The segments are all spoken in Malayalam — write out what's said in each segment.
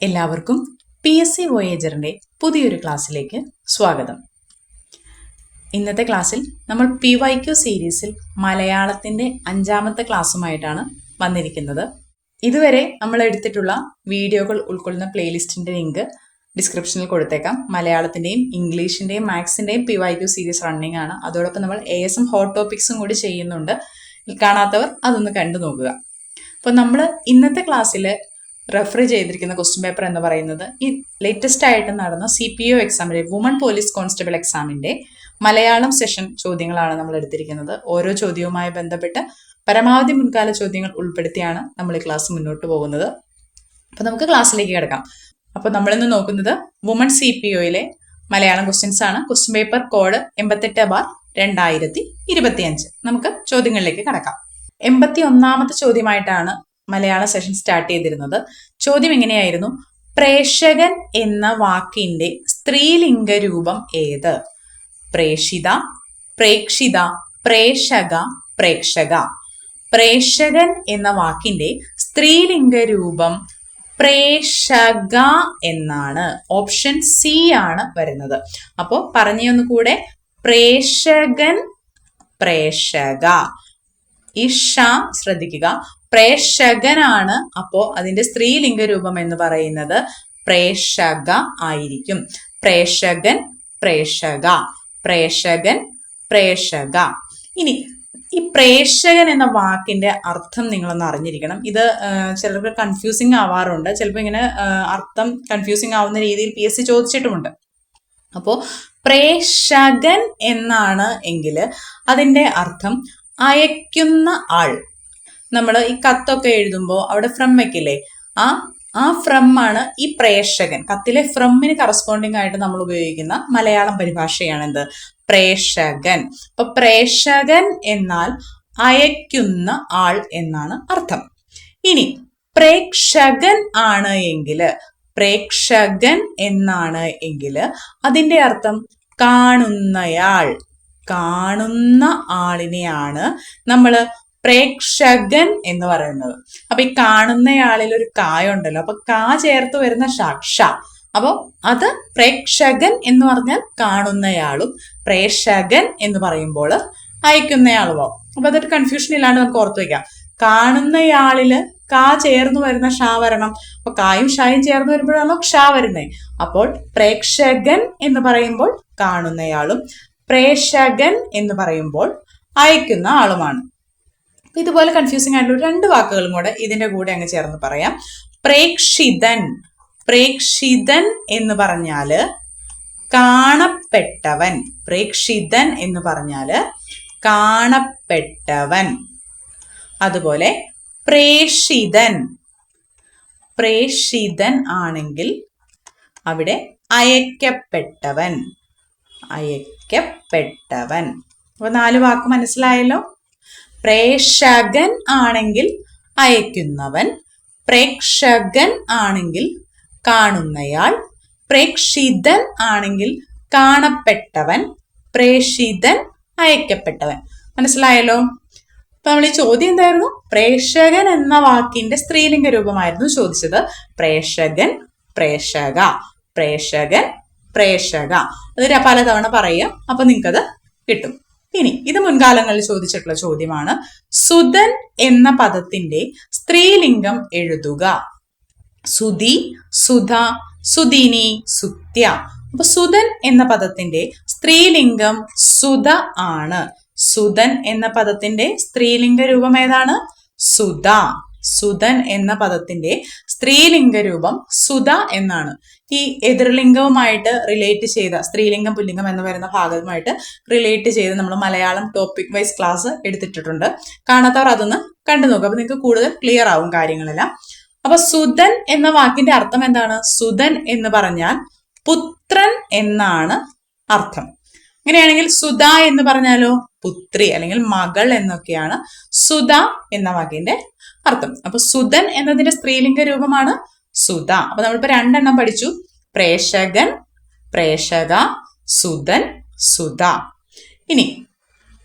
എല്ലാവർക്കും PSC വോയേജറിന്റെ പുതിയൊരു ക്ലാസ്സിലേക്ക് സ്വാഗതം. ഇന്നത്തെ ക്ലാസ്സിൽ നമ്മൾ PYQ സീരീസിൽ മലയാളത്തിന്റെ 5ാമത്തെ ക്ലാസ്സുമായിട്ടാണ് വന്നിരിക്കുന്നത്. ഇതുവരെ നമ്മൾ എടുത്തിട്ടുള്ള വീഡിയോകൾ ഉൾക്കൊള്ളുന്ന പ്ലേലിസ്റ്റിന്റെ ലിങ്ക് ഡിസ്ക്രിപ്ഷനിൽ കൊടുത്തേക്കാം. മലയാളത്തിന്റെയും ഇംഗ്ലീഷിന്റെയും മാത്സിന്റെയും PYQ സീരീസ് റണ്ണിംഗ് ആണ്. അതോടൊപ്പം നമ്മൾ ASM ഹോട്ട് ടോപ്പിക്സും കൂടി ചെയ്യുന്നുണ്ട്. കാണാത്തവർ അതൊന്ന് കണ്ടു നോക്കുക. അപ്പോൾ നമ്മൾ ഇന്നത്തെ ക്ലാസ്സിൽ റെഫർ ചെയ്തിരിക്കുന്ന ക്വസ്റ്റ്യൻ പേപ്പർ എന്ന് പറയുന്നത് ഈ ലേറ്റസ്റ്റ് ആയിട്ട് നടന്ന CPO എക്സാമിലെ വുമൺ പോലീസ് കോൺസ്റ്റബിൾ എക്സാമിന്റെ മലയാളം സെഷൻ ചോദ്യങ്ങളാണ് നമ്മൾ എടുത്തിരിക്കുന്നത്. ഓരോ ചോദ്യവുമായി ബന്ധപ്പെട്ട് പരമാവധി മുൻകാല ചോദ്യങ്ങൾ ഉൾപ്പെടുത്തിയാണ് നമ്മൾ ഈ ക്ലാസ് മുന്നോട്ട് പോകുന്നത്. അപ്പൊ നമുക്ക് ക്ലാസ്സിലേക്ക് കിടക്കാം. അപ്പൊ നമ്മളിന്ന് നോക്കുന്നത് വുമൺ CPOയിലെ മലയാളം ക്വസ്റ്റ്യൻസ് ആണ്. Question paper code 88/2025. നമുക്ക് ചോദ്യങ്ങളിലേക്ക് കടക്കാം. 81ാമത്തെ ചോദ്യമായിട്ടാണ് മലയാള സെഷൻ സ്റ്റാർട്ട് ചെയ്തിരുന്നത്. ചോദ്യം എങ്ങനെയായിരുന്നു? പ്രേക്ഷകൻ എന്ന വാക്കിന്റെ സ്ത്രീലിംഗ രൂപം ഏത്? പ്രേഷിത, പ്രേക്ഷിത, പ്രേക്ഷക, പ്രേക്ഷക. പ്രേക്ഷകൻ എന്ന വാക്കിന്റെ സ്ത്രീലിംഗ രൂപം പ്രേക്ഷക എന്നാണ്. ഓപ്ഷൻ സി ആണ് വരുന്നത്. അപ്പോ പറഞ്ഞൊന്നുകൂടെ, പ്രേക്ഷകൻ, പ്രേക്ഷക. ഈ ഷ ശ്രദ്ധിക്കുക. പ്രേക്ഷകനാണ്. അപ്പോ അതിന്റെ സ്ത്രീലിംഗ രൂപം എന്ന് പറയുന്നത് പ്രേക്ഷക ആയിരിക്കും. പ്രേക്ഷകൻ, പ്രേക്ഷക, പ്രേക്ഷകൻ, പ്രേക്ഷക. ഇനി ഈ പ്രേക്ഷകൻ എന്ന വാക്കിന്റെ അർത്ഥം നിങ്ങളൊന്ന് അറിഞ്ഞിരിക്കണം. ഇത് ചിലർക്ക് കൺഫ്യൂസിങ് ആവാറുണ്ട്. ചിലപ്പോൾ ഇങ്ങനെ അർത്ഥം കൺഫ്യൂസിങ് ആവുന്ന രീതിയിൽ PSC ചോദിച്ചിട്ടുമുണ്ട്. അപ്പോ പ്രേക്ഷകൻ എന്നാണ് എങ്കിൽ അതിന്റെ അർത്ഥം അയക്കുന്ന ആൾ. നമ്മൾ ഈ കത്തൊക്കെ എഴുതുമ്പോൾ അവിടെ ഫ്രം വെക്കില്ലേ, ആ ഫ്രം ആണ് ഈ പ്രേക്ഷകൻ. കത്തിലെ ഫ്രമിന് കറസ്പോണ്ടിങ് ആയിട്ട് നമ്മൾ ഉപയോഗിക്കുന്ന മലയാളം പരിഭാഷയാണ് എന്ത്? പ്രേക്ഷകൻ. അപ്പൊ പ്രേക്ഷകൻ എന്നാൽ അയക്കുന്ന ആൾ എന്നാണ് അർത്ഥം. ഇനി പ്രേക്ഷകൻ ആണ് എങ്കില്, പ്രേക്ഷകൻ എന്നാണ് എങ്കില് അതിന്റെ അർത്ഥം കാണുന്നയാൾ. കാണുന്ന ആളിനെയാണ് നമ്മള് പ്രേക്ഷകൻ എന്ന് പറയുന്നത്. അപ്പൊ ഈ കാണുന്നയാളിൽ ഒരു കായുണ്ടല്ലോ, അപ്പൊ കാ ചേർത്ത് വരുന്ന ഷ. അപ്പൊ അത് പ്രേക്ഷകൻ എന്ന് പറഞ്ഞാൽ കാണുന്നയാളും, പ്രേക്ഷകൻ എന്ന് പറയുമ്പോൾ അയക്കുന്നയാളുമോ. അപ്പൊ അതൊരു കൺഫ്യൂഷൻ ഇല്ലാണ്ട് നമുക്ക് ഓർത്തു വെക്കാം. കാണുന്നയാളില് കാ ചേർന്ന് വരുന്ന ഷ വരണം. അപ്പൊ കായും ഷായും ചേർന്ന് വരുമ്പോഴാണല്ലോ ക്ഷ വരുന്നത്. അപ്പോൾ പ്രേക്ഷകൻ എന്ന് പറയുമ്പോൾ കാണുന്നയാളും, പ്രേക്ഷകൻ എന്ന് പറയുമ്പോൾ അയക്കുന്ന ആളുമാണ്. ഇതുപോലെ കൺഫ്യൂസിംഗ് ആയിട്ടുള്ള 2 വാക്കുകളും കൂടെ ഇതിന്റെ കൂടെ അങ്ങ് ചേർന്ന് പറയാം. പ്രേക്ഷിതൻ. പ്രേക്ഷിതൻ എന്ന് പറഞ്ഞാല് കാണപ്പെട്ടവൻ. പ്രേക്ഷിതൻ എന്ന് പറഞ്ഞാല് കാണപ്പെട്ടവൻ. അതുപോലെ പ്രേഷിതൻ. പ്രേഷിതൻ ആണെങ്കിൽ അവിടെ അയക്കപ്പെട്ടവൻ. അയക്കപ്പെട്ടവൻ. അപ്പൊ 4 വാക്ക് മനസ്സിലായല്ലോ. പ്രേക്ഷകൻ ആണെങ്കിൽ അയക്കുന്നവൻ, പ്രേക്ഷകൻ ആണെങ്കിൽ കാണുന്നയാൾ, പ്രേക്ഷിതൻ ആണെങ്കിൽ കാണപ്പെട്ടവൻ, പ്രേഷിതൻ അയക്കപ്പെട്ടവൻ. മനസ്സിലായല്ലോ. അപ്പൊ നമ്മൾ ഈ ചോദ്യം എന്തായിരുന്നു? പ്രേക്ഷകൻ എന്ന വാക്കിന്റെ സ്ത്രീലിംഗ രൂപമായിരുന്നു ചോദിച്ചത്. പ്രേക്ഷകൻ, പ്രേക്ഷക, പ്രേക്ഷകൻ, പ്രേക്ഷക. അത് പലതവണ പറയുക. അപ്പൊ നിങ്ങൾക്കത് കിട്ടും. ഇനി ഇത് മുൻകാലങ്ങളിൽ ചോദിച്ചിട്ടുള്ള ചോദ്യമാണ്. സുധൻ എന്ന പദത്തിന്റെ സ്ത്രീലിംഗം എഴുതുക. സുധി, സുധ, സുധിനി, സുത്യ. അപ്പൊ സുധൻ എന്ന പദത്തിന്റെ സ്ത്രീലിംഗം സുധ ആണ്. സുധൻ എന്ന പദത്തിന്റെ സ്ത്രീലിംഗ രൂപം ഏതാണ്? സുധ. സുധൻ എന്ന പദത്തിന്റെ സ്ത്രീലിംഗ രൂപം സുധ എന്നാണ്. ഈ എതിർലിംഗവുമായിട്ട് റിലേറ്റ് ചെയ്ത, സ്ത്രീലിംഗം പുല്ലിംഗം എന്ന് പറയുന്ന ഭാഗവുമായിട്ട് റിലേറ്റ് ചെയ്ത് നമ്മൾ മലയാളം ടോപ്പിക് വൈസ് ക്ലാസ് എടുത്തിട്ടുണ്ട്. കാണാത്തവർ അതൊന്ന് കണ്ടു നോക്കുക. അപ്പൊ നിങ്ങൾക്ക് കൂടുതൽ ക്ലിയർ ആവും കാര്യങ്ങളെല്ലാം. അപ്പൊ സുധൻ എന്ന വാക്കിന്റെ അർത്ഥം എന്താണ്? സുധൻ എന്ന് പറഞ്ഞാൽ പുത്രൻ എന്നാണ് അർത്ഥം. അങ്ങനെയാണെങ്കിൽ സുധ എന്ന് പറഞ്ഞാലോ പുത്രി അല്ലെങ്കിൽ മകൾ എന്നൊക്കെയാണ് സുധ എന്ന വാക്കിന്റെ അർത്ഥം. അപ്പൊ സുധൻ എന്നതിന്റെ സ്ത്രീലിംഗ രൂപമാണ് സുധ. അപ്പൊ നമ്മളിപ്പോ 2 എണ്ണം പഠിച്ചു. പ്രേക്ഷകൻ, പ്രേക്ഷക, സുധൻ, സുധ. ഇനി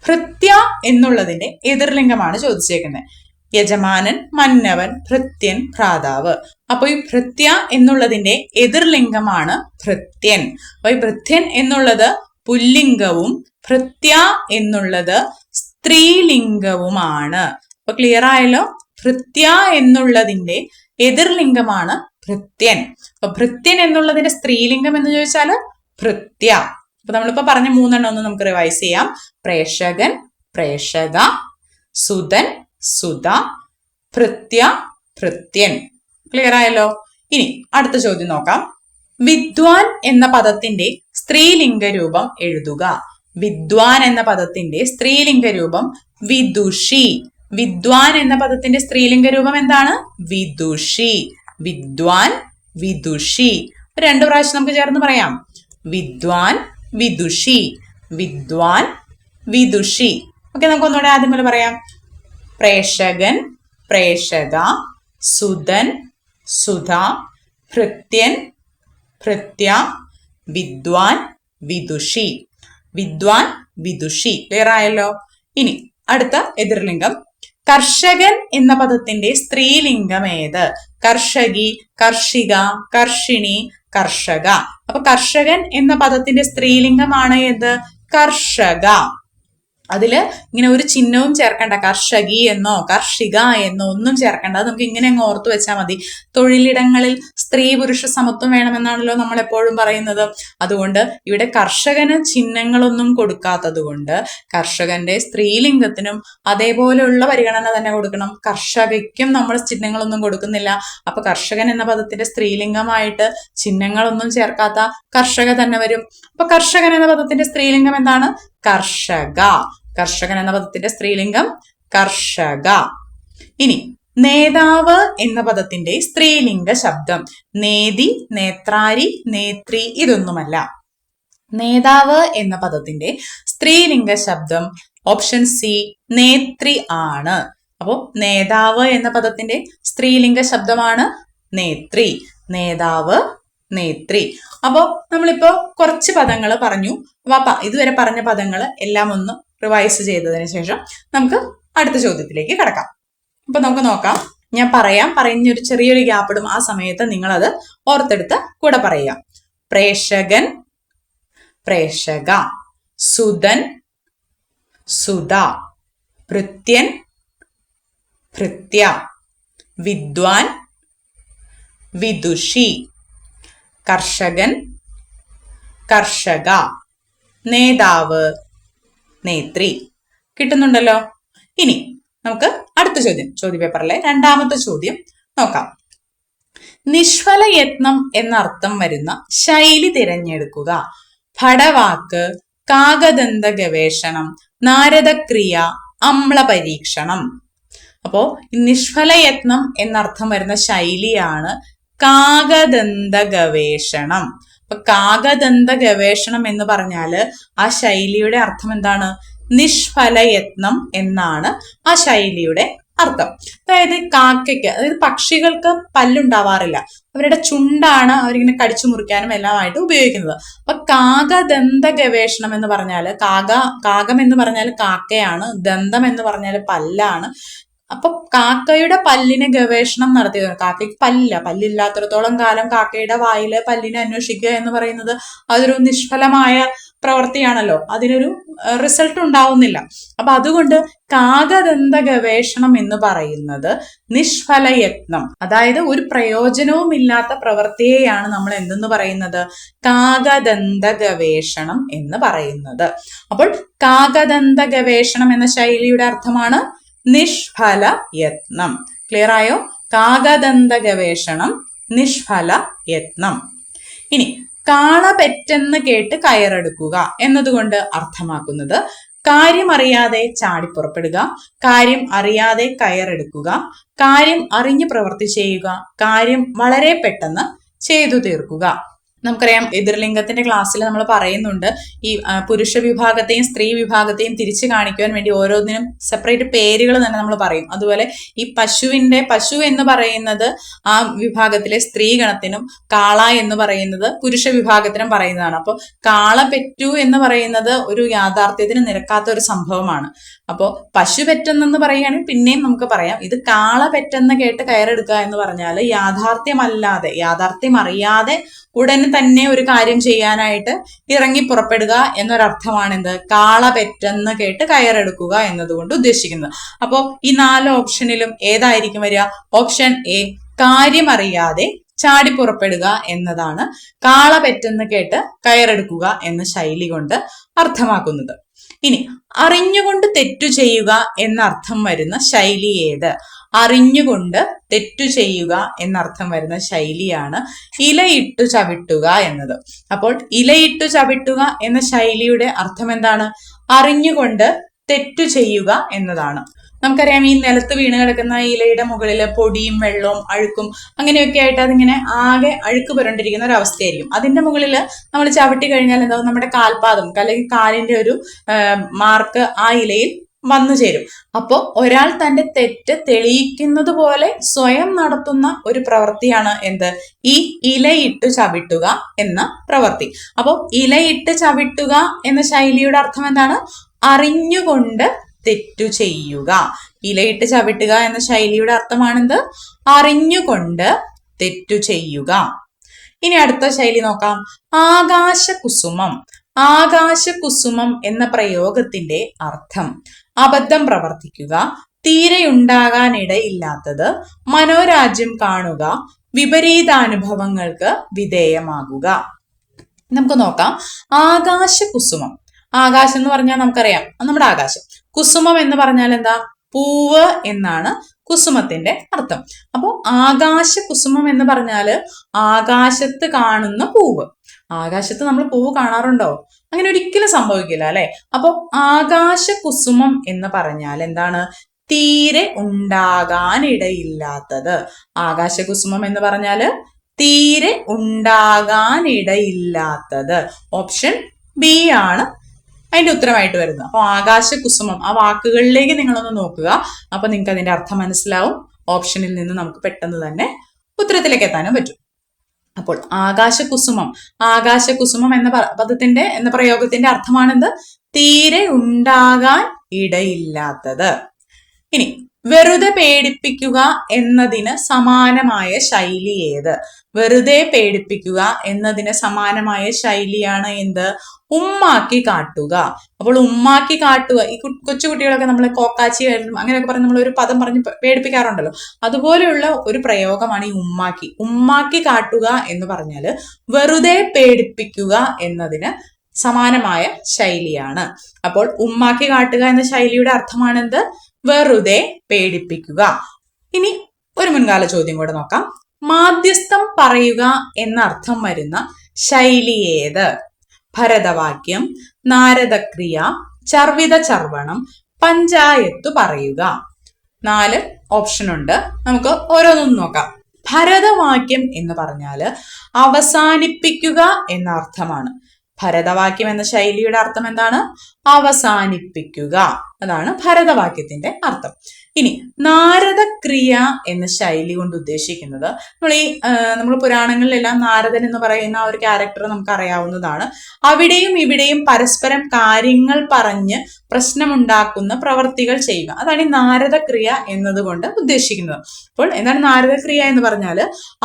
ഭൃത്യ എന്നുള്ളതിന്റെ എതിർലിംഗമാണ് ചോദിച്ചേക്കുന്നത്. യജമാനൻ, മന്നവൻ, ഭൃത്യൻ, ഭ്രാതാവ്. അപ്പൊ ഈ ഭൃത്യ എന്നുള്ളതിന്റെ എതിർലിംഗമാണ് ഭൃത്യൻ. അപ്പൊ ഈ ഭൃത്യൻ എന്നുള്ളത് പുല്ലിംഗവും ഭൃത്യ എന്നുള്ളത് സ്ത്രീലിംഗവുമാണ്. അപ്പൊ ക്ലിയർ ആയല്ലോ? ഭൃത്യ എന്നുള്ളതിന്റെ എതിർലിംഗമാണ് ഭൃത്യൻ. അപ്പൊ ഭൃത്യൻ എന്നുള്ളതിന്റെ സ്ത്രീലിംഗം എന്ന് ചോദിച്ചാല് ഭൃത്യ. അപ്പൊ നമ്മളിപ്പോ പറഞ്ഞ 3 ഒന്ന് നമുക്ക് റിവൈസ് ചെയ്യാം. പ്രേഷകൻ, പ്രേഷക, സുതൻ, സുത, ഭൃത്യ, ഭൃത്യൻ. ക്ലിയർ ആയല്ലോ? ഇനി അടുത്ത ചോദ്യം നോക്കാം. വിദ്വാൻ എന്ന പദത്തിന്റെ സ്ത്രീലിംഗ രൂപം എഴുതുക. വിദ്വാൻ എന്ന പദത്തിന്റെ സ്ത്രീലിംഗ രൂപം വിദുഷി. വിദ്വാൻ എന്ന പദത്തിന്റെ സ്ത്രീലിംഗ രൂപം എന്താണ്? വിദുഷി. വിദ്വാൻ, വിദുഷി. 2 പ്രാവശ്യം നമുക്ക് ചേർന്ന് പറയാം. വിദ്വാൻ, വിദുഷി. വിദ്വാൻ, വിദുഷി. ഓക്കെ, നമുക്ക് ഒന്നുകൂടെ ആദ്യം പോലെ പറയാം. പ്രേഷകൻ, പ്രേഷക, സുതൻ, സുധ, ഭൃത്യൻ, ഭൃത്യ, വിദ്വാൻ, വിദുഷി. വിദ്വാൻ, വിദുഷി. ക്ലിയർ ആയല്ലോ? ഇനി അടുത്ത എതിർലിംഗം. കർഷകൻ എന്ന പദത്തിന്റെ സ്ത്രീലിംഗം ഏത്? കർഷകി, കർഷിക, കർഷിണി, കർഷക. അപ്പൊ കർഷകൻ എന്ന പദത്തിന്റെ സ്ത്രീലിംഗമാണ് ഏത്? കർഷക. അതില് ഇങ്ങനെ ഒരു ചിഹ്നവും ചേർക്കണ്ട. കർഷകി എന്നോ കർഷിക എന്നോ ഒന്നും ചേർക്കണ്ട. അത് നമുക്ക് ഇങ്ങനെ അങ്ങ് ഓർത്തു വെച്ചാൽ മതി. തൊഴിലിടങ്ങളിൽ സ്ത്രീ പുരുഷ സമത്വം വേണമെന്നാണല്ലോ നമ്മൾ എപ്പോഴുും പറയുന്നത്. അതുകൊണ്ട് ഇവിടെ കർഷകന് ചിഹ്നങ്ങളൊന്നും കൊടുക്കാത്തത് കൊണ്ട് കർഷകന്റെ സ്ത്രീലിംഗത്തിനും അതേപോലെയുള്ള പരിഗണന തന്നെ കൊടുക്കണം. കർഷകയ്ക്കും നമ്മൾ ചിഹ്നങ്ങളൊന്നും കൊടുക്കുന്നില്ല. അപ്പൊ കർഷകൻ എന്ന പദത്തിന്റെ സ്ത്രീലിംഗമായിട്ട് ചിഹ്നങ്ങളൊന്നും ചേർക്കാത്ത കർഷക തന്നെ വരും. അപ്പൊ കർഷകൻ എന്ന പദത്തിന്റെ സ്ത്രീലിംഗം എന്താണ്? കർഷക. കർഷകൻ എന്ന പദത്തിന്റെ സ്ത്രീലിംഗം കർഷക. ഇനി നേതാവ് എന്ന പദത്തിന്റെ സ്ത്രീലിംഗ ശബ്ദം. നേതി, നേത്രാരി, നേത്രി ഇതൊന്നുമല്ല. നേതാവ് എന്ന പദത്തിന്റെ സ്ത്രീലിംഗ ശബ്ദം ഓപ്ഷൻ സി നേത്രി ആണ്. അപ്പോ നേതാവ് എന്ന പദത്തിന്റെ സ്ത്രീലിംഗ ശബ്ദമാണ് നേത്രി. നേതാവ്, നേത്രി. അപ്പോ നമ്മളിപ്പോ കുറച്ച് പദങ്ങൾ പറഞ്ഞു. അപ്പൊ ഇതുവരെ പറഞ്ഞ പദങ്ങൾ എല്ലാം ഒന്ന് റിവൈസ് ചെയ്തതിന് ശേഷം നമുക്ക് അടുത്ത ചോദ്യത്തിലേക്ക് കടക്കാം. അപ്പൊ നമുക്ക് നോക്കാം. ഞാൻ പറയുന്നൊരു ചെറിയൊരു ഗ്യാപ്പ് ഇടും. ആ സമയത്ത് നിങ്ങൾ അത് ഓർത്തെടുത്ത് കൂടെ പറയുക. പ്രേഷകൻ, പ്രേഷക, സുതൻ, സുത, ഭൃത്യൻ, ഭൃത്യ, വിദ്വാൻ, വിദുഷി, കർഷകൻ, കർഷക, നേതാവ്, നേത്രി. കിട്ടുന്നുണ്ടല്ലോ? ഇനി നമുക്ക് അടുത്ത ചോദ്യം, ചോദ്യപേപ്പറിലെ 2ാമത്തെ ചോദ്യം നോക്കാം. നിഷ്ഫല യത്നം എന്നർത്ഥം വരുന്ന ശൈലി തിരഞ്ഞെടുക്കുക. ഭടവാക്ക്, കാകദന്ത ഗവേഷണം, നാരദക്രിയ, അമ്ല പരീക്ഷണം. അപ്പോ നിഷ്ഫല യത്നം എന്നർത്ഥം വരുന്ന ശൈലിയാണ് കാകദന്ത ഗവേഷണം. അപ്പൊ കാകദന്ത ഗവേഷണം എന്ന് പറഞ്ഞാല് ആ ശൈലിയുടെ അർത്ഥം എന്താണ്? നിഷ്ഫലയത്നം എന്നാണ് ആ ശൈലിയുടെ അർത്ഥം. അതായത് കാക്കയ്ക്ക്, അതായത് പക്ഷികൾക്ക് പല്ലുണ്ടാവാറില്ല. അവരുടെ ചുണ്ടാണ് അവരിങ്ങനെ കടിച്ചു മുറിക്കാനും എല്ലാമായിട്ട് ഉപയോഗിക്കുന്നത്. അപ്പൊ കാകദന്ത ഗവേഷണം എന്ന് പറഞ്ഞാല് കാകം എന്ന് പറഞ്ഞാൽ കാക്കയാണ്, ദന്തം എന്ന് പറഞ്ഞാൽ പല്ലാണ്. അപ്പൊ കാക്കയുടെ പല്ലിനെ ഗവേഷണം നടത്തിയത്. കാക്കയ്ക്ക് പല്ലില്ലാത്തിടത്തോളം കാലം കാക്കയുടെ വായിലെ പല്ലിനെ അന്വേഷിക്കുക എന്ന് പറയുന്നത് അതൊരു നിഷ്ഫലമായ പ്രവൃത്തിയാണല്ലോ. അതിനൊരു റിസൾട്ട് ഉണ്ടാവുന്നില്ല. അപ്പൊ അതുകൊണ്ട് കാകദന്ത ഗവേഷണം എന്ന് പറയുന്നത് നിഷ്ഫലയത്നം, അതായത് ഒരു പ്രയോജനവും ഇല്ലാത്ത പ്രവൃത്തിയെയാണ് നമ്മൾ എന്തെന്ന് പറയുന്നത്? കാകദന്ത ഗവേഷണം എന്ന് പറയുന്നത്. അപ്പോൾ കാകദന്ത ഗവേഷണം എന്ന ശൈലിയുടെ അർത്ഥമാണ് നിഷ്ഫല യത്നം. ക്ലിയർ ആയോ? കാകദന്ത ഗവേഷണം, നിഷ്ഫല യത്നം. ഇനി കാള പെറ്റെന്ന് കേട്ട് കയറെടുക്കുക എന്നതുകൊണ്ട് അർത്ഥമാക്കുന്നത് കാര്യം അറിയാതെ ചാടിപ്പുറപ്പെടുക, കാര്യം അറിയാതെ കയറെടുക്കുക, കാര്യം അറിഞ്ഞ് പ്രവൃത്തി ചെയ്യുക, കാര്യം വളരെ പെട്ടെന്ന് ചെയ്തു തീർക്കുക. നമുക്കറിയാം എതിർലിംഗത്തിന്റെ ക്ലാസ്സിൽ നമ്മൾ പറയുന്നുണ്ട് ഈ പുരുഷ വിഭാഗത്തെയും സ്ത്രീ വിഭാഗത്തെയും തിരിച്ചു കാണിക്കുവാൻ വേണ്ടി ഓരോന്നിനും സെപ്പറേറ്റ് പേരുകൾ തന്നെ നമ്മൾ പറയും. അതുപോലെ ഈ പശു എന്ന് പറയുന്നത് ആ വിഭാഗത്തിലെ സ്ത്രീ ഗണത്തിനും കാള എന്ന് പറയുന്നത് പുരുഷ വിഭാഗത്തിനും പറയുന്നതാണ്. അപ്പോൾ കാള പെറ്റു എന്ന് പറയുന്നത് ഒരു യാഥാർത്ഥ്യത്തിന് നിരക്കാത്ത ഒരു സംഭവമാണ്. അപ്പോൾ പശു പെറ്റെന്ന് പറയുകയാണെങ്കിൽ പിന്നെയും നമുക്ക് പറയാം. ഇത് കാള പെറ്റെന്ന് കേട്ട് കയറെടുക്കുക എന്ന് പറഞ്ഞാൽ യാഥാർത്ഥ്യം അറിയാതെ ഉടനെ തന്നെ ഒരു കാര്യം ചെയ്യാനായിട്ട് ഇറങ്ങി പുറപ്പെടുക എന്നൊരർത്ഥമാണ് എന്ത് കാള പെറ്റെന്ന് കേട്ട് കയറെടുക്കുക എന്നതുകൊണ്ട് ഉദ്ദേശിക്കുന്നത്. അപ്പോൾ ഈ 4 ഓപ്ഷനിലും ഏതായിരിക്കും വരിക? ഓപ്ഷൻ എ, കാര്യം അറിയാതെ ചാടി പുറപ്പെടുക എന്നതാണ് കാള പെറ്റെന്ന് കേട്ട് കയറെടുക്കുക എന്ന ശൈലി കൊണ്ട് അർത്ഥമാക്കുന്നത്. ഇനി അറിഞ്ഞുകൊണ്ട് തെറ്റു ചെയ്യുക എന്നർത്ഥം വരുന്ന ശൈലി ഏത്? അറിഞ്ഞുകൊണ്ട് തെറ്റു ചെയ്യുക എന്നർത്ഥം വരുന്ന ശൈലിയാണ് ഇലയിട്ടു ചവിട്ടുക എന്നത്. അപ്പോൾ ഇലയിട്ടു ചവിട്ടുക എന്ന ശൈലിയുടെ അർത്ഥം എന്താണ്? അറിഞ്ഞുകൊണ്ട് തെറ്റു ചെയ്യുക എന്നതാണ്. നമുക്കറിയാം ഈ നിലത്ത് വീണ് കിടക്കുന്ന ഇലയുടെ മുകളിൽ പൊടിയും വെള്ളവും അഴുക്കും അങ്ങനെയൊക്കെ ആയിട്ട് അതിങ്ങനെ ആകെ അഴുക്ക് പുരണ്ടിരിക്കുന്ന ഒരു അവസ്ഥയായിരിക്കും. അതിന്റെ മുകളിൽ നമ്മൾ ചവിട്ടി കഴിഞ്ഞാൽ എന്താവും? നമ്മുടെ കാൽപാദം അല്ലെങ്കിൽ കാലിന്റെ ഒരു മാർക്ക് ആ ഇലയിൽ വന്നു ചേരും. അപ്പോൾ ഒരാൾ തന്റെ തെറ്റ് തെളിയിക്കുന്നത് പോലെ സ്വയം നടത്തുന്ന ഒരു പ്രവൃത്തിയാണ് എന്ത്? ഈ ഇലയിട്ട് ചവിട്ടുക എന്ന പ്രവൃത്തി. അപ്പോൾ ഇലയിട്ട് ചവിട്ടുക എന്ന ശൈലിയുടെ അർത്ഥം എന്താണ്? അറിഞ്ഞുകൊണ്ട് തെറ്റു ചെയ്യുക. ഇലയിട്ട് ചവിട്ടുക എന്ന ശൈലിയുടെ അർത്ഥമാണെന്ത്? അറിഞ്ഞുകൊണ്ട് തെറ്റു ചെയ്യുക. ഇനി അടുത്ത ശൈലി നോക്കാം. ആകാശകുസുമം. ആകാശകുസുമം എന്ന പ്രയോഗത്തിന്റെ അർത്ഥം അബദ്ധം പ്രവർത്തിക്കുക, തീരെയുണ്ടാകാനിടയില്ലാത്തത്, മനോരാജ്യം കാണുക, വിപരീതാനുഭവങ്ങൾക്ക് വിധേയമാകുക. നമുക്ക് നോക്കാം. ആകാശകുസുമം. ആകാശം എന്ന് പറഞ്ഞാൽ നമുക്കറിയാം നമ്മുടെ ആകാശം. കുസുമം എന്ന് പറഞ്ഞാൽ എന്താ? പൂവ് എന്നാണ് കുസുമത്തിന്റെ അർത്ഥം. അപ്പോൾ ആകാശകുസുമം എന്ന് പറഞ്ഞാല് ആകാശത്ത് കാണുന്ന പൂവ്. ആകാശത്ത് നമ്മൾ പൂവ് കാണാറുണ്ടോ? അങ്ങനെ ഒരിക്കലും സംഭവിക്കില്ല അല്ലെ. അപ്പൊ ആകാശകുസുമം എന്ന് പറഞ്ഞാൽ എന്താണ്? തീരെ ഉണ്ടാകാനിടയില്ലാത്തത്. ആകാശകുസുമം എന്ന് പറഞ്ഞാല് തീരെ ഉണ്ടാകാനിടയില്ലാത്തത്. ഓപ്ഷൻ ബി ആണ് അതിന്റെ ഉത്തരമായിട്ട് വരുന്നത്. അപ്പൊ ആകാശകുസുമം, ആ വാക്കുകളിലേക്ക് നിങ്ങളൊന്ന് നോക്കുക. അപ്പൊ നിങ്ങൾക്ക് അതിന്റെ അർത്ഥം മനസ്സിലാവും. ഓപ്ഷനിൽ നിന്ന് നമുക്ക് പെട്ടെന്ന് തന്നെ ഉത്തരത്തിലേക്ക് എത്താനും പറ്റും. അപ്പോൾ ആകാശകുസുമം എന്ന പ്രയോഗത്തിന്റെ അർത്ഥമാണെന്ത്? തീരെ ഉണ്ടാകാൻ ഇടയില്ലാത്തത്. ഇനി വെറുതെ പേടിപ്പിക്കുക എന്നതിന് സമാനമായ ശൈലി ഏത്? വെറുതെ പേടിപ്പിക്കുക എന്നതിന് സമാനമായ ശൈലിയാണ് എന്ത്? ഉമ്മാക്കി കാട്ടുക. അപ്പോൾ ഉമ്മാക്കി കാട്ടുക, ഈ കൊച്ചുകുട്ടികളൊക്കെ നമ്മൾ കോക്കാച്ചി അങ്ങനെയൊക്കെ പറഞ്ഞ് നമ്മൾ ഒരു പദം പറഞ്ഞ് പേടിപ്പിക്കാറുണ്ടല്ലോ, അതുപോലെയുള്ള ഒരു പ്രയോഗമാണ് ഈ ഉമ്മാക്കി കാട്ടുക എന്ന് പറഞ്ഞാൽ വെറുതെ പേടിപ്പിക്കുക എന്നതിന് സമാനമായ ശൈലിയാണ്. അപ്പോൾ ഉമ്മാക്കി കാട്ടുക എന്ന ശൈലിയുടെ അർത്ഥമാണെന്ത്? വെറുതെ പേടിപ്പിക്കുക. ഇനി ഒരു മുൻകാല ചോദ്യം കൂടെ നോക്കാം. മാധ്യസ്ഥം പറയുക എന്ന അർത്ഥം വരുന്ന ശൈലി ഏത്? ഭരതവാക്യം, നാരദക്രിയ, ചർവിത ചർവണം, പഞ്ചായത്തു പറയുക. 4 ഓപ്ഷൻ ഉണ്ട്. നമുക്ക് ഓരോന്നും നോക്കാം. ഭരതവാക്യം എന്ന് പറഞ്ഞാല് അവസാനിപ്പിക്കുക എന്ന അർത്ഥമാണ്. ഭരതവാക്യം എന്ന ശൈലിയുടെ അർത്ഥം എന്താണ്? അവസാനിപ്പിക്കുക. അതാണ് ഭരതവാക്യത്തിന്റെ അർത്ഥം. ഇനി നാരദക്രിയ എന്ന ശൈലി കൊണ്ട് ഉദ്ദേശിക്കുന്നത് നമ്മൾ പുരാണങ്ങളിലെല്ലാം നാരദൻ എന്ന് പറയുന്ന ഒരു ക്യാരക്ടർ നമുക്ക് അറിയാവുന്നതാണ്. അവിടെയും ഇവിടെയും പരസ്പരം കാര്യങ്ങൾ പറഞ്ഞ് പ്രശ്നമുണ്ടാക്കുന്ന പ്രവർത്തികൾ ചെയ്യുക. അതാണ് ഈ നാരദക്രിയ എന്നതുകൊണ്ട് ഉദ്ദേശിക്കുന്നത്. അപ്പോൾ എന്താണ് നാരദക്രിയ എന്ന് പറഞ്ഞാൽ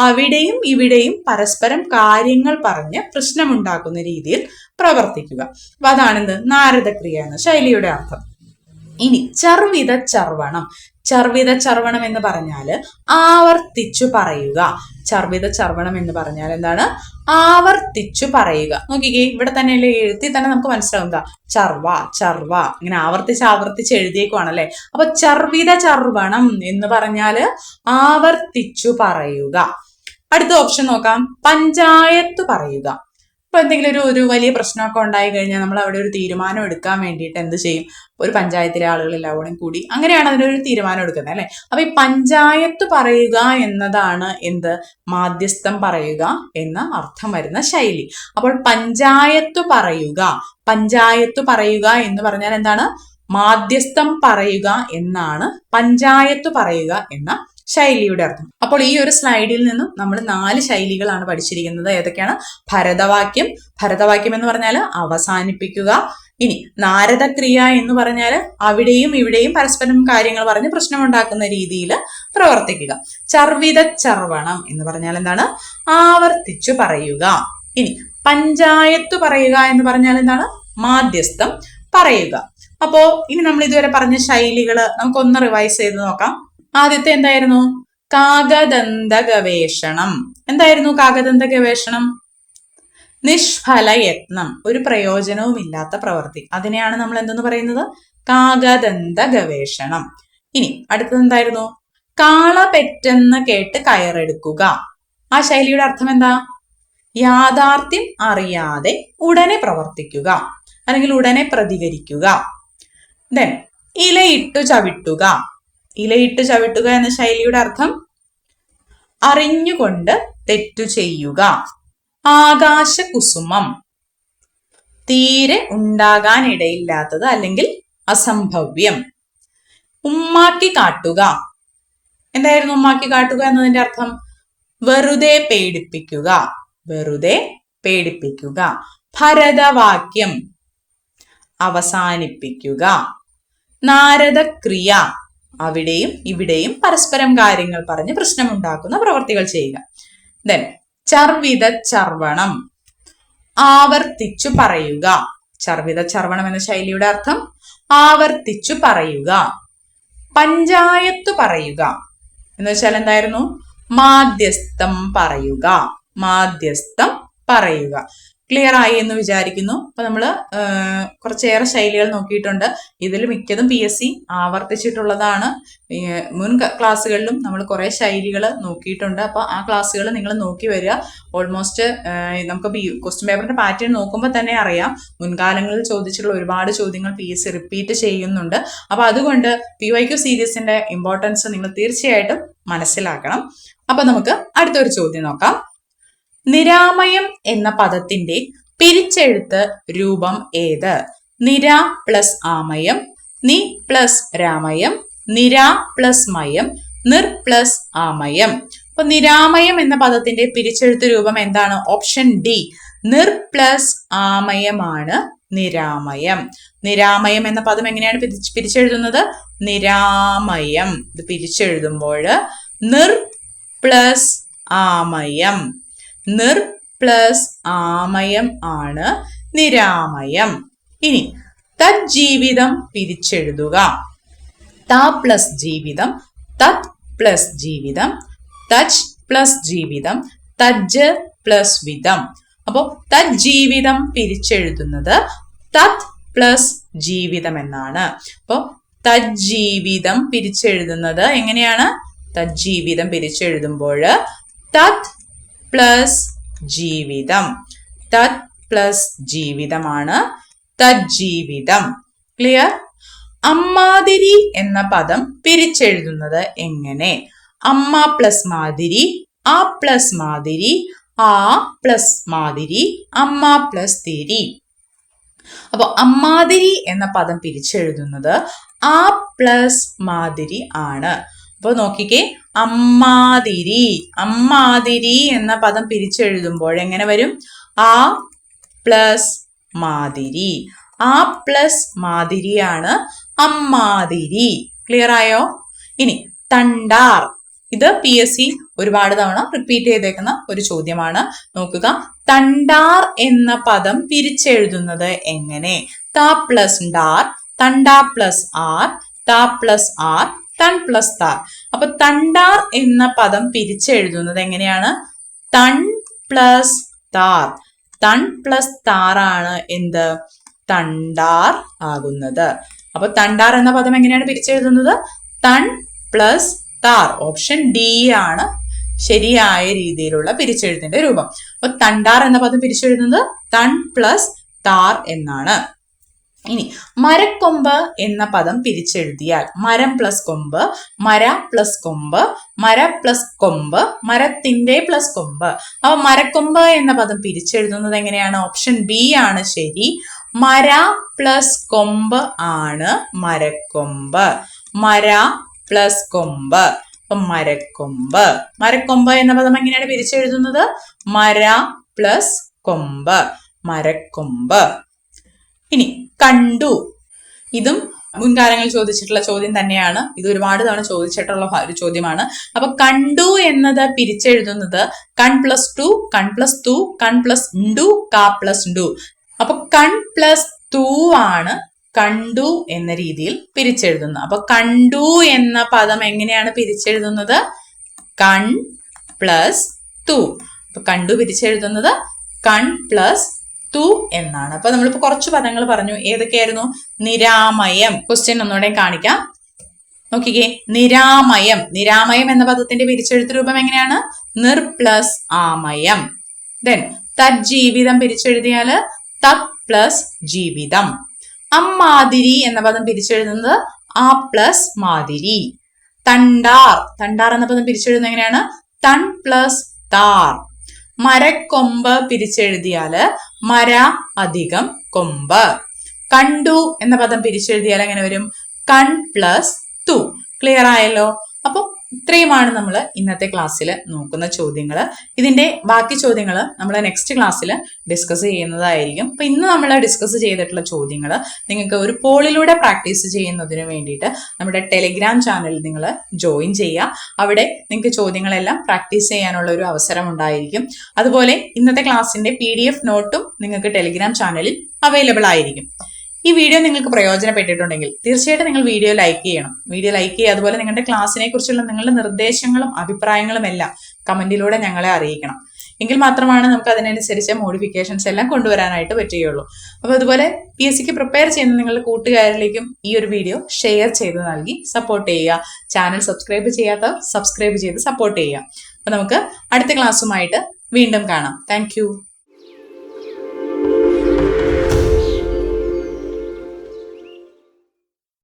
അവിടെയും ഇവിടെയും പരസ്പരം കാര്യങ്ങൾ പറഞ്ഞ് പ്രശ്നമുണ്ടാക്കുന്ന രീതിയിൽ പ്രവർത്തിക്കുക. അപ്പൊ അതാണെന്ത്? നാരദക്രിയ എന്ന ശൈലിയുടെ അർത്ഥം. ഇനി ചർവിത ചർവണം എന്ന് പറഞ്ഞാൽ ആവർത്തിച്ചു പറയുക. ചർവിത ചർവണം എന്ന് പറഞ്ഞാൽ എന്താണ്? ആവർത്തിച്ചു പറയുക. നോക്കിക്കേ, ഇവിടെ തന്നെ എഴുതി തന്നെ നമുക്ക് മനസ്സിലാവും. എന്താ? ചർവ ഇങ്ങനെ ആവർത്തിച്ച് എഴുതിയേക്കുവാണല്ലേ. അപ്പൊ ചർവിത ചർവണം എന്ന് പറഞ്ഞാല് ആവർത്തിച്ചു പറയുക. അടുത്ത ഓപ്ഷൻ നോക്കാം. പഞ്ചായത്ത് പറയുക. ഇപ്പൊ എന്തെങ്കിലും ഒരു വലിയ പ്രശ്നമൊക്കെ ഉണ്ടായി കഴിഞ്ഞാൽ നമ്മൾ അവിടെ ഒരു തീരുമാനം എടുക്കാൻ വേണ്ടിയിട്ട് എന്ത് ചെയ്യും? ഒരു പഞ്ചായത്തിലെ ആളുകൾ എല്ലാവരും കൂടി അങ്ങനെയാണ് അതിനൊരു തീരുമാനം എടുക്കുന്നത് അല്ലെ. അപ്പൊ ഈ പഞ്ചായത്ത് പറയുക എന്നതാണ് എന്ത്? മാധ്യസ്ഥം പറയുക എന്ന അർത്ഥം വരുന്ന ശൈലി. അപ്പോൾ പഞ്ചായത്ത് പറയുക എന്ന് പറഞ്ഞാൽ എന്താണ്? മാധ്യസ്ഥം പറയുക എന്നാണ് പഞ്ചായത്ത് പറയുക എന്ന ശൈലിയുടെ അർത്ഥം. അപ്പോൾ ഈ ഒരു സ്ലൈഡിൽ നിന്നും നമ്മൾ 4 ശൈലികളാണ് പഠിച്ചിരിക്കുന്നത്. ഏതൊക്കെയാണ്? ഭരതവാക്യം എന്ന് പറഞ്ഞാൽ അവസാനിപ്പിക്കുക. ഇനി നാരദക്രിയ എന്ന് പറഞ്ഞാൽ അവിടെയും ഇവിടെയും പരസ്പരം കാര്യങ്ങൾ പറഞ്ഞ് പ്രശ്നമുണ്ടാക്കുന്ന രീതിയിൽ പ്രവർത്തിക്കുക. ചർവിതച്ചർവണം എന്ന് പറഞ്ഞാൽ എന്താണ്? ആവർത്തിച്ചു പറയുക. ഇനി പഞ്ചായത്ത് പറയുക എന്ന് പറഞ്ഞാൽ എന്താണ്? മാധ്യസ്ഥം പറയുക. അപ്പോ ഇനി നമ്മൾ ഇതുവരെ പറഞ്ഞ ശൈലികൾ നമുക്കൊന്ന് റിവൈസ് ചെയ്ത് നോക്കാം. ആദ്യത്തെ എന്തായിരുന്നു? കാകദന്ത ഗവേഷണം. എന്തായിരുന്നു കാകദന്ത ഗവേഷണം? നിഷ്ഫല യത്നം, ഒരു പ്രയോജനവും ഇല്ലാത്ത പ്രവൃത്തി. അതിനെയാണ് നമ്മൾ എന്തെന്ന് പറയുന്നത്? കാകദന്ത ഗവേഷണം. ഇനി അടുത്തത് എന്തായിരുന്നു? കാള പെറ്റെന്ന് കേട്ട് കയറെടുക്കുക. ആ ശൈലിയുടെ അർത്ഥം എന്താ? യാഥാർത്ഥ്യം അറിയാതെ ഉടനെ പ്രവർത്തിക്കുക അല്ലെങ്കിൽ ഉടനെ പ്രതികരിക്കുക. ദെൻ ഇലയിട്ടു ചവിട്ടുക. ഇലയിട്ടു ചവിട്ടുക എന്ന ശൈലിയുടെ അർത്ഥം അറിഞ്ഞുകൊണ്ട് തെറ്റു ചെയ്യുക. ആകാശകുസുമം, തീരെ ഉണ്ടാകാനിടയില്ലാത്തത് അല്ലെങ്കിൽ അസംഭവ്യം. ഉമ്മാക്കി കാട്ടുക. എന്തായിരുന്നു ഉമ്മാക്കി കാട്ടുക എന്നതിന്റെ അർത്ഥം? വെറുതെ പേടിപ്പിക്കുക. വെറുതെ പേടിപ്പിക്കുക. ഭരതവാക്യം, അവസാനിപ്പിക്കുക. നാരദക്രിയ, അവിടെയും ഇവിടെയും പരസ്പരം കാര്യങ്ങൾ പറഞ്ഞ് പ്രശ്നമുണ്ടാക്കുന്ന പ്രവർത്തികൾ ചെയ്യുക. ദെൻ ചർവിതച്ചർവണം, ആവർത്തിച്ചു പറയുക. ചർവിതച്ചർവണം എന്ന ശൈലിയുടെ അർത്ഥം ആവർത്തിച്ചു പറയുക. പഞ്ചായത്ത് പറയുക എന്ന് വെച്ചാൽ എന്തായിരുന്നു? മാധ്യസ്ഥം പറയുക. മാധ്യസ്ഥം പറയുക. ക്ലിയർ ആയി എന്ന് വിചാരിക്കുന്നു. അപ്പൊ നമ്മള് കുറച്ചേറെ ശൈലികൾ നോക്കിയിട്ടുണ്ട്. ഇതിൽ മിക്കതും PSC ആവർത്തിച്ചിട്ടുള്ളതാണ്. മുൻ ക്ലാസ്സുകളിലും നമ്മൾ കുറെ ശൈലികൾ നോക്കിയിട്ടുണ്ട്. അപ്പൊ ആ ക്ലാസ്സുകൾ നിങ്ങൾ നോക്കി വരിക. ഓൾമോസ്റ്റ് നമുക്ക് ക്വസ്റ്റ്യൻ പേപ്പറിന്റെ പാറ്റേൺ നോക്കുമ്പോൾ തന്നെ അറിയാം, മുൻകാലങ്ങളിൽ ചോദിച്ചിട്ടുള്ള ഒരുപാട് ചോദ്യങ്ങൾ PSC റിപ്പീറ്റ് ചെയ്യുന്നുണ്ട്. അപ്പൊ അതുകൊണ്ട് PYQ സീരീസിന്റെ ഇമ്പോർട്ടൻസ് നിങ്ങൾ തീർച്ചയായിട്ടും മനസ്സിലാക്കണം. അപ്പൊ നമുക്ക് അടുത്തൊരു ചോദ്യം നോക്കാം. നിരാമയം എന്ന പദത്തിന്റെ പിരിച്ചെഴുത്ത് രൂപം ഏത്? നിര പ്ലസ് ആമയം, നി പ്ലസ് രാമയം, നിര പ്ലസ് മയം, നിർ പ്ലസ് ആമയം. അപ്പൊ നിരാമയം എന്ന പദത്തിന്റെ പിരിച്ചെഴുത്ത് രൂപം എന്താണ്? ഓപ്ഷൻ ഡി, നിർ പ്ലസ് ആമയമാണ് നിരാമയം. നിരാമയം എന്ന പദം എങ്ങനെയാണ് പിരിച്ചെഴുതുന്നത്? നിരാമയം. ഇത് പിരിച്ചെഴുതുമ്പോൾ നിർ പ്ലസ് ആമയം. നിർ പ്ലസ് ആമയം ആണ് നിരാമയം. ഇനി തജ്ജീവിതം പിരിച്ചെഴുതുക. ത പ്ലസ് ജീവിതം, തത് പ്ലസ് ജീവിതം, തജ് പ്ലസ് ജീവിതം, തജ് പ്ലസ് വിധം. അപ്പോ തജ്ജീവിതം പിരിച്ചെഴുതുന്നത് തത് പ്ലസ് ജീവിതം എന്നാണ്. അപ്പോ തജ്ജീവിതം പിരിച്ചെഴുതുന്നത് എങ്ങനെയാണ്? തജ്ജീവിതം പിരിച്ചെഴുതുമ്പോൾ തത് പ്ലസ് ജീവിതം. തത് പ്ലസ് ജീവിതമാണ് തജ്ജീവിതം. ക്ലിയർ? അമ്മാതിരി എന്ന പദം പിരിച്ചെഴുതുന്നത് എങ്ങനെ? അമ്മ പ്ലസ് മാതിരി, ആ പ്ലസ് മാതിരി, ആ പ്ലസ് മാതിരി, അമ്മ പ്ലസ് തിരി. അപ്പൊ അമ്മാതിരി എന്ന പദം പിരിച്ചെഴുതുന്നത് ആ പ്ലസ് മാതിരി ആണ്. അപ്പൊ നോക്കിക്കേ, അമ്മാതിരി. അമ്മാതിരി എന്ന പദം പിരിച്ചെഴുതുമ്പോൾ എങ്ങനെ വരും? ആ പ്ലസ് മാതിരി. ആ പ്ലസ് മാതിരിയാണ് അമ്മാതിരി. ക്ലിയർ ആയോ? ഇനി തണ്ടാർ. ഇത് PSC ഒരുപാട് തവണ റിപ്പീറ്റ് ചെയ്തേക്കുന്ന ഒരു ചോദ്യമാണ്. നോക്കുക, തണ്ടാർ എന്ന പദം പിരിച്ചെഴുതുന്നത് എങ്ങനെ? ത പ്ലസ് ഡാർ, തണ്ട പ്ലസ് ആർ, ത പ്ലസ് ആർ, തൺ പ്ലസ് താർ. അപ്പൊ തണ്ടാർ എന്ന പദം പിരിച്ചെഴുതുന്നത് എങ്ങനെയാണ്? തൺ പ്ലസ് താർ. തൺ പ്ലസ് താറാണ് എന്ത്? തണ്ടാർ ആകുന്നത്. അപ്പൊ തണ്ടാർ എന്ന പദം എങ്ങനെയാണ് പിരിച്ചെഴുതുന്നത്? തൺ പ്ലസ് താർ. ഓപ്ഷൻ ഡി ആണ് ശരിയായ രീതിയിലുള്ള പിരിച്ചെഴുത്തിന്റെ രൂപം. അപ്പൊ തണ്ടാർ എന്ന പദം പിരിച്ചെഴുതുന്നത് തൺ പ്ലസ് താർ എന്നാണ്. ഇനി മരക്കൊമ്പ് എന്ന പദം പിരിച്ചെഴുതിയാൽ മരം പ്ലസ് കൊമ്പ്, മര പ്ലസ് കൊമ്പ്, മര പ്ലസ് കൊമ്പ്, മരത്തിന്റെ പ്ലസ് കൊമ്പ്. അപ്പൊ മരക്കൊമ്പ് എന്ന പദം പിരിച്ചെഴുതുന്നത് എങ്ങനെയാണ്? ഓപ്ഷൻ ബി ആണ് ശരി. മര പ്ലസ് കൊമ്പ് ആണ് മരക്കൊമ്പ്. മര പ്ലസ് കൊമ്പ്. അപ്പൊ മരക്കൊമ്പ്. മരക്കൊമ്പ് എന്ന പദം എങ്ങനെയാണ് പിരിച്ചെഴുതുന്നത്? മര പ്ലസ് കൊമ്പ്, മരക്കൊമ്പ്. ഇനി കണ്ടു. ഇതും മുൻകാലങ്ങളിൽ ചോദിച്ചിട്ടുള്ള ചോദ്യം തന്നെയാണ്. ഇത് ഒരുപാട് തവണ ചോദിച്ചിട്ടുള്ള ഒരു ചോദ്യമാണ്. അപ്പൊ കണ്ടു എന്നത് പിരിച്ചെഴുതുന്നത് കൺ പ്ലസ് ടു, കൺ പ്ലസ് ടു, കൺ പ്ലസ് ഡു, കാ പ്ലസ് ഡു. അപ്പൊ കൺ പ്ലസ് ടു ആണ് കണ്ടു എന്ന രീതിയിൽ പിരിച്ചെഴുതുന്നത്. അപ്പൊ കണ്ടു എന്ന പദം എങ്ങനെയാണ് പിരിച്ചെഴുതുന്നത്? കൺ പ്ലസ് ടു. അപ്പൊ കണ്ടു പിരിച്ചെഴുതുന്നത് കൺ പ്ലസ് ടു എന്നാണ്. അപ്പൊ നമ്മളിപ്പോ കുറച്ച് പദങ്ങൾ പറഞ്ഞു. ഏതൊക്കെയായിരുന്നു? നിരാമയം. ക്വസ്റ്റ്യൻ ഒന്നുകൂടെ കാണിക്കാം, നോക്കിക്കേ. നിരാമയം. നിരാമയം എന്ന പദത്തിന്റെ പിരിച്ചെഴുത്ത് രൂപം എങ്ങനെയാണ്? നിർ പ്ലസ് ആമയം. ദെൻ തജ്ജീവിതം പിരിച്ചെഴുതിയാല് തത് പ്ലസ് ജീവിതം. അമ്മാതിരി എന്ന പദം പിരിച്ചെഴുതുന്നത് ആ പ്ലസ് മാതിരി. തണ്ടാർ. തണ്ടാർ എന്ന പദം പിരിച്ചെഴുതുന്നത് എങ്ങനെയാണ്? തൺ പ്ലസ് താർ. മരക്കൊമ്പ് പിരിച്ചെഴുതിയാല് മര അധികം കൊമ്പ്. കണ്ടു എന്ന പദം പിരിച്ചെഴുതിയാൽ എങ്ങനെ വരും? കൺ പ്ലസ് ടു. ക്ലിയർ ആയല്ലോ? അപ്പൊ ഇത്രയുമാണ് നമ്മൾ ഇന്നത്തെ ക്ലാസ്സിൽ നോക്കുന്ന ചോദ്യങ്ങൾ. ഇതിന്റെ ബാക്കി ചോദ്യങ്ങൾ നമ്മൾ നെക്സ്റ്റ് ക്ലാസ്സിൽ ഡിസ്കസ് ചെയ്യുന്നതായിരിക്കും. അപ്പൊ ഇന്ന് നമ്മൾ ഡിസ്കസ് ചെയ്തിട്ടുള്ള ചോദ്യങ്ങൾ നിങ്ങൾക്ക് ഒരു പോളിലൂടെ പ്രാക്ടീസ് ചെയ്യുന്നതിന് വേണ്ടിയിട്ട് നമ്മുടെ ടെലിഗ്രാം ചാനലിൽ നിങ്ങൾ ജോയിൻ ചെയ്യുക. അവിടെ നിങ്ങൾക്ക് ചോദ്യങ്ങളെല്ലാം പ്രാക്ടീസ് ചെയ്യാനുള്ള ഒരു അവസരം ഉണ്ടായിരിക്കും. അതുപോലെ ഇന്നത്തെ ക്ലാസ്സിന്റെ PDF നോട്ടും നിങ്ങൾക്ക് ടെലിഗ്രാം ചാനലിൽ അവൈലബിൾ ആയിരിക്കും. ഈ വീഡിയോ നിങ്ങൾക്ക് പ്രയോജനപ്പെട്ടിട്ടുണ്ടെങ്കിൽ തീർച്ചയായിട്ടും നിങ്ങൾ വീഡിയോ ലൈക്ക് ചെയ്യണം. വീഡിയോ ലൈക്ക് ചെയ്യുക. അതുപോലെ നിങ്ങളുടെ ക്ലാസ്സിനെ കുറിച്ചുള്ള നിങ്ങളുടെ നിർദ്ദേശങ്ങളും അഭിപ്രായങ്ങളും എല്ലാം കമന്റിലൂടെ ഞങ്ങളെ അറിയിക്കണം. എങ്കിൽ മാത്രമാണ് നമുക്ക് അതിനനുസരിച്ച് മോഡിഫിക്കേഷൻസ് എല്ലാം കൊണ്ടുവരാനായിട്ട് പറ്റുകയുള്ളൂ. അപ്പൊ അതുപോലെ PSCക്ക് പ്രിപ്പയർ ചെയ്യുന്ന നിങ്ങളുടെ കൂട്ടുകാരിലേക്കും ഈ ഒരു വീഡിയോ ഷെയർ ചെയ്ത് നൽകി സപ്പോർട്ട് ചെയ്യുക. ചാനൽ സബ്സ്ക്രൈബ് ചെയ്യാത്തവർ സബ്സ്ക്രൈബ് ചെയ്ത് സപ്പോർട്ട് ചെയ്യുക. അപ്പൊ നമുക്ക് അടുത്ത ക്ലാസ്സുമായിട്ട് വീണ്ടും കാണാം. താങ്ക്